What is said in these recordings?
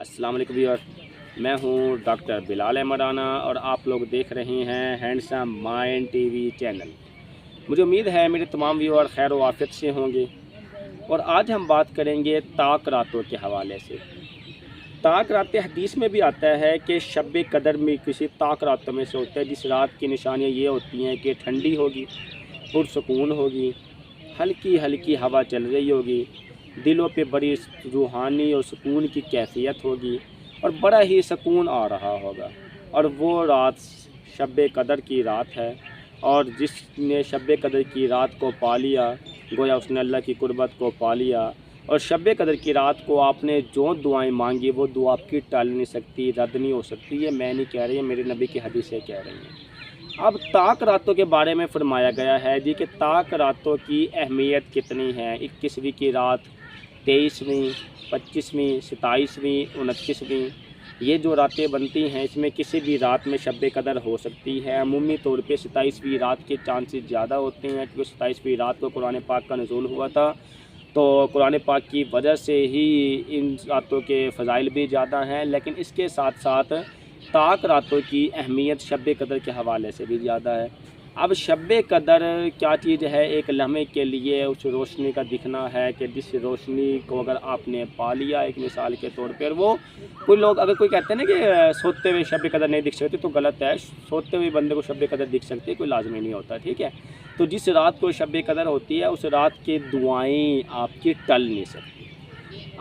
अस्सलाम वालेकुम व्यूअर, मैं हूं डॉक्टर बिलाल अहमद राना और आप लोग देख रहे हैं हैंडसम माइंड टीवी चैनल। मुझे उम्मीद है मेरे तमाम व्यूअर खैर व आफियत से होंगे और आज हम बात करेंगे ताक रातों के हवाले से। ताक रातें हदीस में भी आता है कि शब कदर में किसी ताक रातों में से होता है जिस रात की निशानियाँ ये होती हैं कि ठंडी होगी, पुरसकून होगी, हल्की हल्की हवा चल रही होगी, दिलों पे बड़ी रूहानी और सुकून की कैफियत होगी और बड़ा ही सुकून आ रहा होगा। और वो रात शब कदर की रात है और जिसने शब कदर की रात को पा लिया गोया उसने अल्लाह की कुर्बत को पा लिया। और शब कदर की रात को आपने जो दुआएं मांगी वो दुआ आपकी टाल नहीं सकती, रद्द नहीं हो सकती। ये मैं नहीं कह रही, मेरे नबी की हदीसें कह रही हैं। अब ताक रातों के बारे में फरमाया गया है जी कि ताक रातों की अहमियत कितनी है। 21वीं की रात, 23वीं, 25वीं, 27वीं, 29वीं, ये जो रातें बनती हैं इसमें किसी भी रात में शब कदर हो सकती है। अमूमी तौर पे 27वीं रात के चांसेस ज़्यादा होते हैं क्योंकि 27वीं रात को कुरान पाक का नुज़ूल हुआ था, तो कुरान पाक की वजह से ही इन रातों के फ़ज़ाइल भी ज़्यादा हैं। लेकिन इसके साथ साथ ताक रातों की अहमियत शब कदर के हवाले से भी ज़्यादा है। अब शब कदर क्या चीज़ है? एक लम्हे के लिए उस रोशनी का दिखना है कि जिस रोशनी को अगर आपने पा लिया, एक मिसाल के तौर पर वो कोई लोग अगर कोई कहते हैं ना कि सोते हुए शब कदर नहीं दिख सकती, तो गलत है। सोते हुए बंदे को शब कदर दिख सकती है, कोई लाजमी नहीं होता, ठीक है। तो जिस रात को शब कदर होती है उस रात की दुआएं आपकी टल नहीं सकती।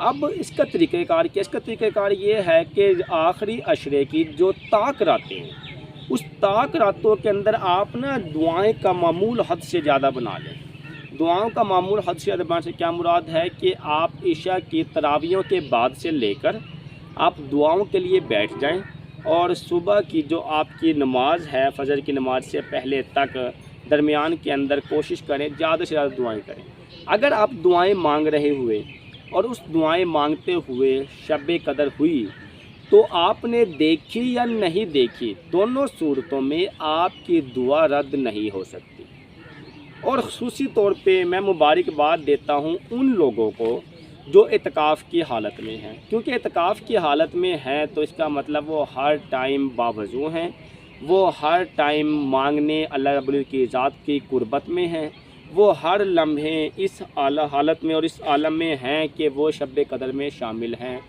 अब इसका तरीक़ाकार क्या? इसका तरीक़ाकार ये है कि आखिरी अशरे की जो ताक रातें हैं उस ताक रातों के अंदर आप ना दुआएं का मामूल हद से ज़्यादा बना लें। दुआओं का मामूल हद से ज़्यादा बनाने से क्या मुराद है कि आप इशा की तरावियों के बाद से लेकर आप दुआओं के लिए बैठ जाएं और सुबह की जो आपकी नमाज है फजर की नमाज से पहले तक दरमियान के अंदर कोशिश करें ज़्यादा से ज़्यादा दुआएं करें। अगर आप दुआएं मांग रहे हुए और उस दुआएं मांगते हुए शब कदर हुई तो आपने देखी या नहीं देखी, दोनों सूरतों में आपकी दुआ रद्द नहीं हो सकती। और ख़ुसूसी तौर पे मैं मुबारकबाद देता हूँ उन लोगों को जो इत्काफ़ की हालत में हैं, क्योंकि इत्काफ़ की हालत में हैं तो इसका मतलब वो हर टाइम बावज़ू हैं, वो हर टाइम मांगने अल्लाह रब्बुल की ज़ात की कुर्बत में हैं, वो हर लम्हे इस आला हालत में और इस आलम में हैं कि वो शब कदर में शामिल हैं।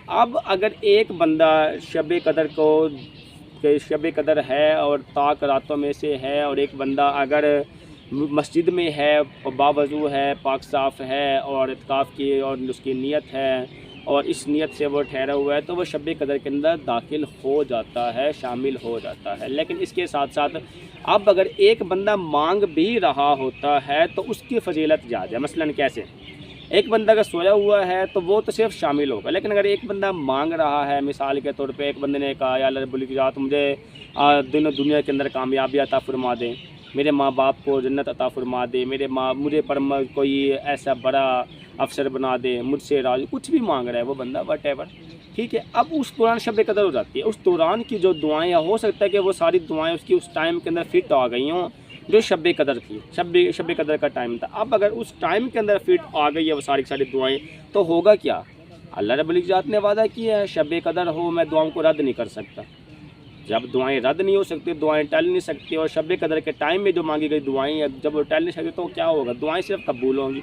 अब अगर एक बंदा शब कदर को शब कदर है और ताक रातों में से है और एक बंदा अगर मस्जिद में है, बावज़ू है, पाक साफ़ है और इत्काफ़ की और उसकी नीयत है और इस नीयत से वो ठहरा हुआ है तो वह शब कदर के अंदर दाखिल हो जाता है, शामिल हो जाता है। लेकिन इसके साथ साथ अब अगर एक बंदा मांग भी रहा होता है तो उसकी फ़जीलत ज़्यादा है। मसलन कैसे? एक बंदा अगर सोया हुआ है तो वो तो सिर्फ शामिल होगा, लेकिन अगर एक बंदा मांग रहा है, मिसाल के तौर पे एक बंदे ने कहा या अल्लाह रब्बुल की ज़ात मुझे दुनिया के अंदर कामयाबी अता फरमा दे, मेरे माँ बाप को जन्नत अता फरमा दे, मुझे कोई ऐसा बड़ा अफसर बना दे, मुझसे राज, कुछ भी मांग रहा है वो बंदा, वट एवर, ठीक है। अब उस दौरान शब कदर हो जाती है। उस दौरान की जो दुआएँ हो सकता है कि वो सारी दुआएँ उसकी उस टाइम के अंदर फिट आ गई हों जो शब कदर थी, शब कदर का टाइम था। अब अगर उस टाइम के अंदर फिट आ गई है वो सारी सारी दुआएं, तो होगा क्या? अल्लाह रब्बुल इज़्ज़त ने वादा किया है शब कदर हो, मैं दुआओं को रद्द नहीं कर सकता। जब दुआएं रद्द नहीं हो सकती, दुआएं टल नहीं सकती और शब कदर के टाइम में जो मांगी गई दुआएं जब वो टल नहीं सकती तो क्या होगा? दुआएं सिर्फ कबूल होंगी।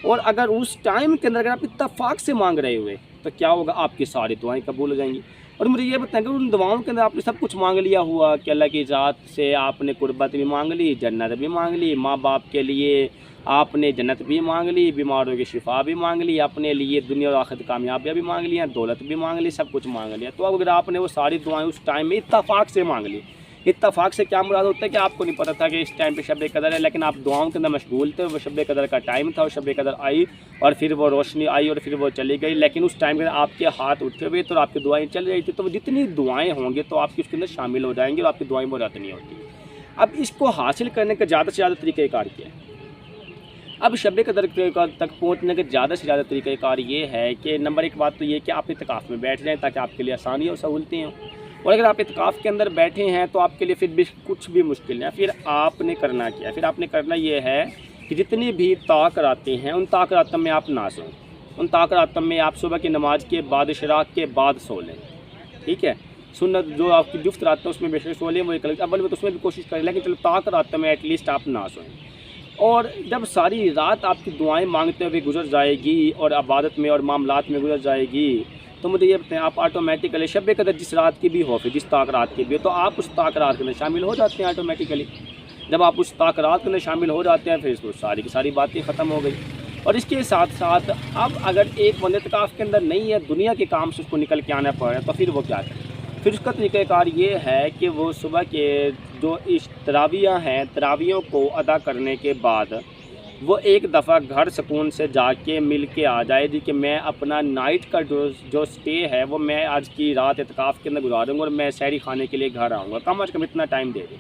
और अगर उस टाइम के अंदर अगर आप इत्तफाक से मांग रहे हुए तो क्या होगा? आपकी सारी दुआएं कबूल हो जाएंगी। और मुझे ये बताएं कि उन दुआओं के अंदर आपने सब कुछ मांग लिया हुआ कि अल्लाह की ज़ात से आपने कुर्बत भी मांग ली, जन्नत भी मांग ली, माँ बाप के लिए आपने जन्नत भी मांग ली, बीमारों की शिफा भी मांग ली, अपने लिए दुनिया और आखिरत कामयाबियाँ भी मांग लिया, दौलत भी मांग ली, सब कुछ मांग लिया। तो अब अगर आपने वो सारी दुआएं उस टाइम में इत्तफाक से मांग ली, इत्तफाक से क्या मुराद होता है कि आपको नहीं पता था कि इस टाइम पे शब कदर है, लेकिन आप दुआओं के अंदर मशगूल थे, वो शब कदर का टाइम था और शब कदर आई और फिर वो रोशनी आई और फिर वो चली गई, लेकिन उस टाइम के अंदर आपके हाथ उठे हुए तो आपकी दुआएं चल रही थी, तो वो जितनी दुआएं होंगी तो आपकी उसके अंदर शामिल हो जाएंगी और आपकी दुआएं वो रद्द नहीं होती। अब इसको हासिल करने का ज़्यादा से ज़्यादा तरीक़ाकार क्या है? अब शब कदर तक पहुँचने के ज़्यादा से ज़्यादा तरीक़ाकार ये है कि नंबर एक बात तो ये कि आप इत्काफ़ में बैठ जाएँ ताकि आपके लिए आसानी और सहूलतें हों। और अगर आप इत्काफ़ के अंदर बैठे हैं तो आपके लिए फिर भी कुछ भी मुश्किल है। फिर आपने करना क्या है? फिर आपने करना ये है कि जितनी भी ताक रातें हैं उन ताक रातों में आप ना सोएं। उन ताक रातों में आप सुबह की नमाज के बाद इशराक के बाद सो लें, ठीक है। सुन्नत जो आपकी जुफ्त रात है उसमें बेशक सो लें, वो एक अव्वल में तो उसमें भी कोशिश करें, लेकिन चलो ताक रातों में एटलीस्ट आप ना सोएं। और जब सारी रात आपकी दुआएं मांगते हुए गुजर जाएगी और इबादत में और मामलात में गुजर जाएगी, तो मुझे ये बताएं, आप ऑटोमेटिकली शब कदर जिस रात की भी हो, फिर जिस ताक रात की भी हो, तो आप उस ताक रात के अंदर शामिल हो जाते हैं ऑटोमेटिकली। जब आप उस ताक रात के अंदर शामिल हो जाते हैं, फिर तो सारी की सारी बातें ख़त्म हो गई। और इसके साथ साथ अब अगर एक बंदे इत्काफ़ के अंदर नहीं है, दुनिया के काम से उसको निकल के आना पड़ रहा है, तो फिर वो क्या करे? फिर उसका तरीक़ाकार ये है कि वो सुबह के जो इस तरावियाँ हैं, तरावियों को अदा करने के बाद वो एक दफ़ा घर सुकून से जाके मिल के आ जाए जी कि मैं अपना नाइट का जो स्टे है वो मैं आज की रात इत्काफ़ के अंदर गुजारूँगा और मैं सहरी खाने के लिए घर आऊँगा, कम अज़ कम इतना टाइम दे दें।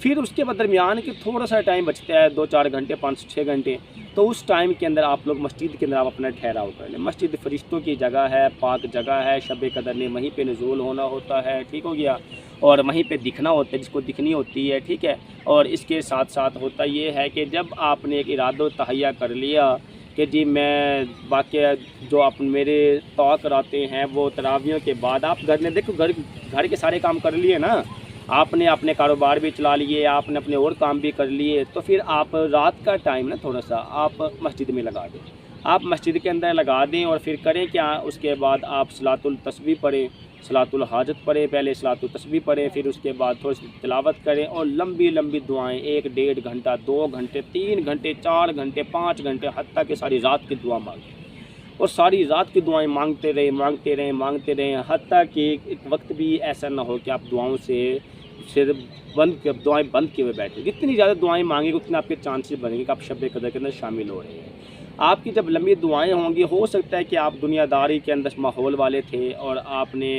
फिर उसके बाद दरमियान के थोड़ा सा टाइम बचता है, 2-4 घंटे, 5-6 घंटे, तो उस टाइम के अंदर आप लोग मस्जिद के अंदर आप अपना ठहराव कर लें। मस्जिद फरिश्तों की जगह है, पाक जगह है, शब कदर ने वहीं पे नुज़ूल होना होता है, ठीक हो गया, और वहीं पे दिखना होता है जिसको दिखनी होती है, ठीक है। और इसके साथ साथ होता ये है कि जब आपने एक इरादा तहैया कर लिया कि जी मैं वाक़ई जो आप मेरे तौक़ कराते हैं वो तरावियों के बाद आप घर में देखो, घर के सारे काम कर लिए ना, आपने अपने कारोबार भी चला लिए, आपने अपने और काम भी कर लिए, तो फिर आप रात का टाइम ना थोड़ा सा आप मस्जिद में लगा दें, आप मस्जिद के अंदर लगा दें। और फिर करें क्या, उसके बाद आप सलातुल तस्बीह पढ़ें, सलातुल हाजत पढ़ें, पहले सलातुल तस्बीह पढ़ें, फिर उसके बाद थोड़ी सी तिलावत करें और लंबी लंबी दुआएं 1-1.5 घंटा, 2 घंटे, 3 घंटे, 4 घंटे, 5 घंटे, हत्ता कि सारी रात की दुआ मांगें और सारी रात की दुआएं मांगते रहें, हत्ता कि एक वक्त भी ऐसा ना हो कि आप दुआओं से सिर दुआएं बंद किए हुए बैठे। जितनी ज़्यादा दुआएं मांगेंगे उतने आपके चांसेस बढ़ेंगे कि आप शब कदर के अंदर शामिल हो रहे हैं। आपकी जब लंबी दुआएं होंगी, हो सकता है कि आप दुनियादारी के अंदर माहौल वाले थे और आपने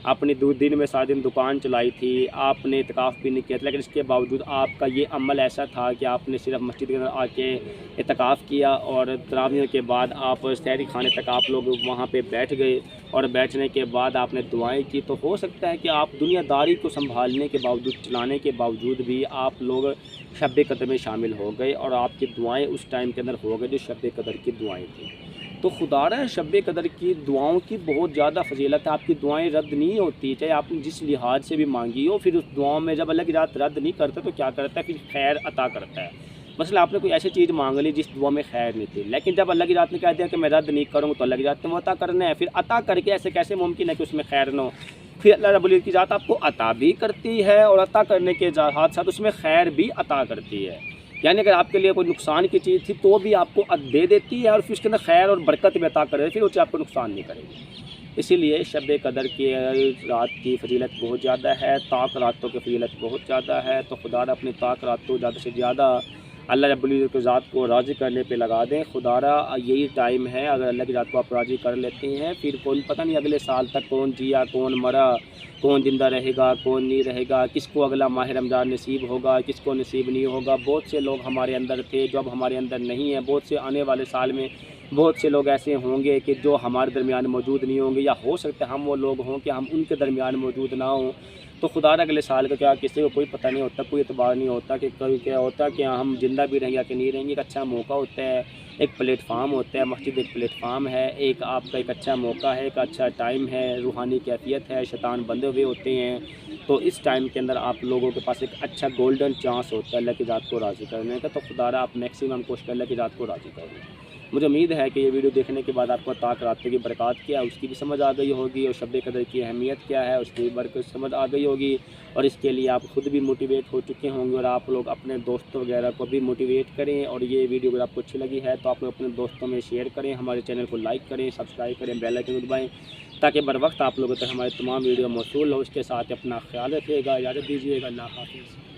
अपनी दिन में सारा दिन दुकान चलाई थी, आपने इत्काफ़ भी नहीं किया था, लेकिन इसके बावजूद आपका ये अमल ऐसा था कि आपने सिर्फ मस्जिद के अंदर आके इत्काफ़ किया और तरावियों के बाद आप सहरी खाने तक आप लोग वहाँ पे बैठ गए और बैठने के बाद आपने दुआएं की। तो हो सकता है कि आप दुनियादारी को संभालने के बावजूद, चलाने के बावजूद भी आप लोग शब कदर में शामिल हो गए और आपकी दुआएं उस टाइम के अंदर हो गए जो शब कदर की दुआएं थी। तो खुदारा शब कदर की दुआओं की बहुत ज़्यादा फजीलत है। आपकी दुआएं रद्द नहीं होती, चाहे आपने जिस लिहाज से भी मांगी हो। फिर उस दुआओं में जब अल्लाह की रात रद्द नहीं करता तो क्या करता है, फिर खैर अता करता है। मसला आपने कोई ऐसी चीज़ मांग ली जिस दुआ में खैर नहीं थी, लेकिन जब अल्लाह की रात ने कह दिया कि मैं रद्द नहीं करूँगा, तो अल्लाह की रात ने वो अता करना है। फिर अता करके ऐसे कैसे मुमकिन है कि उसमें खैर न हो? फिर अल्लाह रब्बुल इज़्ज़त की ज़ात आपको अता भी करती है और अता करने के साथ साथ उसमें खैर भी अता करती है। यानी अगर आपके लिए कोई नुकसान की चीज़ थी तो भी आपको दे देती है और फिर उसके अंदर खैर और बरकत भी अता कर देती है, फिर उससे आपको नुकसान नहीं करेगी। इसीलिए शब कदर की रात की फजीलत बहुत ज़्यादा है, ताक रातों की फजीलत बहुत ज़्यादा है। तो खुदारा अपनी ताक रातों ज़्यादा से ज़्यादा अल्लाह रब्बुल इज़्ज़त की ज़ात को राज़ी करने पे लगा दें। खुदारा यही टाइम है, अगर अल्लाह की ज़ात को आप राज़ी कर लेते हैं, फिर कौन पता नहीं अगले साल तक कौन जिया, कौन मरा, कौन ज़िंदा रहेगा, कौन नहीं रहेगा, किसको अगला माह रमज़ान नसीब होगा, किसको नसीब नहीं होगा। बहुत से लोग हमारे अंदर थे जो अब हमारे अंदर नहीं हैं, बहुत से आने वाले साल में बहुत से लोग ऐसे होंगे कि जो हमारे दरमियान मौजूद नहीं होंगे, या हो सकता है हम वो लोग हों कि हम उनके दरमियान मौजूद ना हों। तो खुदारा अगले साल का क्या, किसी को कोई पता नहीं होता, कोई एतबार नहीं होता कि कभी क्या होता कि हम जिंदा भी रहेंगे कि नहीं रहेंगे। एक अच्छा मौका होता है, एक प्लेटफार्म होता है, मस्जिद एक प्लेटफार्म है, एक आपका एक अच्छा मौका है, एक अच्छा टाइम है, रूहानी कैफियत है, शैतान बंधे हुए होते हैं। तो इस टाइम के अंदर आप लोगों के पास एक अच्छा गोल्डन चांस होता है अल्लाह की ज़ात को राज़ी करने का। तो खुदारा आप मैक्सिमम कोशिश कर अल्लाह की ज़ात को राज़ी करें। मुझे उम्मीद है कि ये वीडियो देखने के बाद आपको ताक रातों की बरक़ात क्या है उसकी भी समझ आ गई होगी और शब कदर की अहमियत क्या है उसकी भी बरकत समझ आ गई होगी, और इसके लिए आप ख़ुद भी मोटिवेट हो चुके होंगे और आप लोग अपने दोस्तों वगैरह को भी मोटिवेट करें। और ये वीडियो अगर आपको अच्छी लगी है तो आप लोग अपने दोस्तों में शेयर करें, हमारे चैनल को लाइक करें, सब्सक्राइब करें, बेल आइकन दबाएं ताकि बर वक्त आप लोगों तक हमारे तमाम वीडियो मौसूल हो। उसके साथ अपना ख्याल रखिएगा, इजाज़त दीजिएगा, अल्लाह हाफ़िज़।